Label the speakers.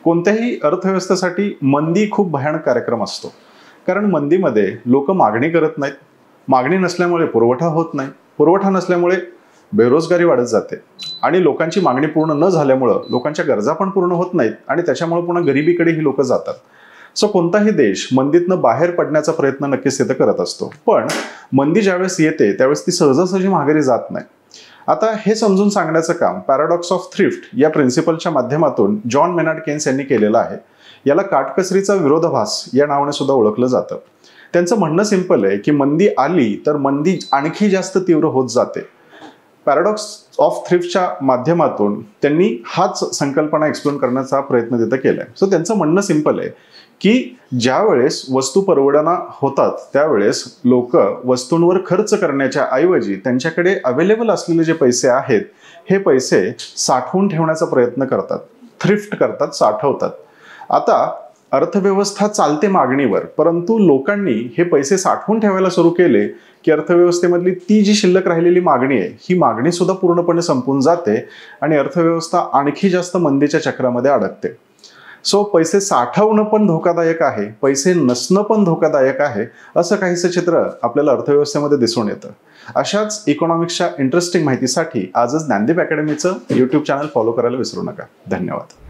Speaker 1: कोणत्याही अर्थव्यवस्थेसाठी मंदी खूप भयानक कार्यक्रम असतो, कारण मंदीमध्ये लोक मागणी करत नाहीत, मागणी नसल्यामुळे पुरवठा होत नाही, पुरवठा नसल्यामुळे बेरोजगारी वाढत जाते आणि लोकांची मागणी पूर्ण न झाल्यामुळे लोकांच्या गरजा पण पूर्ण होत नाहीत आणि त्याच्यामुळे पुन्हा गरिबीकडे ही लोक जातात. सो कोणताही देश मंदीतनं बाहेर पडण्याचा प्रयत्न नक्कीच तिथे करत असतो, पण मंदी ज्यावेळेस येते त्यावेळेस ती सहजासहजी माघारी जात नाही. आता हे समजून सांगण्याचं काम पॅराडॉक्स ऑफ थ्रिफ्ट या प्रिन्सिपलच्या माध्यमातून जॉन मेनार्ड केन्स यांनी केलेलं आहे. याला काटकसरीचा विरोधाभास या नावाने सुद्धा ओळखलं जातं. त्यांचं म्हणणं सिंपल आहे की मंदी आली तर मंदी आणखी जास्त तीव्र होत जाते. पॅराडॉक्स ऑफ थ्रिफ्टच्या माध्यमातून त्यांनी हाच संकल्पना एक्सप्लेन करण्याचा प्रयत्न तिथं केलाय. सो त्यांचं म्हणणं सिंपल आहे की ज्या वेळेस वस्तू परवडना होतात त्यावेळेस लोक वस्तूंवर खर्च करण्याच्या ऐवजी त्यांच्याकडे अवेलेबल असलेले जे पैसे आहेत हे पैसे साठवून ठेवण्याचा प्रयत्न करतात, थ्रिफ्ट करतात, साठवतात. आता अर्थव्यवस्था चालते मागणीवर, परंतु लोकांनी हे पैसे साठवून ठेवायला सुरू केले की अर्थव्यवस्थेमधली ती जी शिल्लक राहिलेली मागणी आहे ही मागणी सुद्धा पूर्णपणे संपून जाते आणि अर्थव्यवस्था आणखी जास्त मंदीच्या चक्रामध्ये अडकते. सो पैसे साठवणं पण धोकादायक आहे, पैसे नसणं पण धोकादायक आहे, असं काहीसं चित्र आपल्याला अर्थव्यवस्थेमध्ये दिसून येतं. अशाच इकॉनॉमिक्सच्या इंटरेस्टिंग माहितीसाठी आजच ज्ञानदीप अकॅडमीचं YouTube चॅनल फॉलो करायला विसरू नका. धन्यवाद.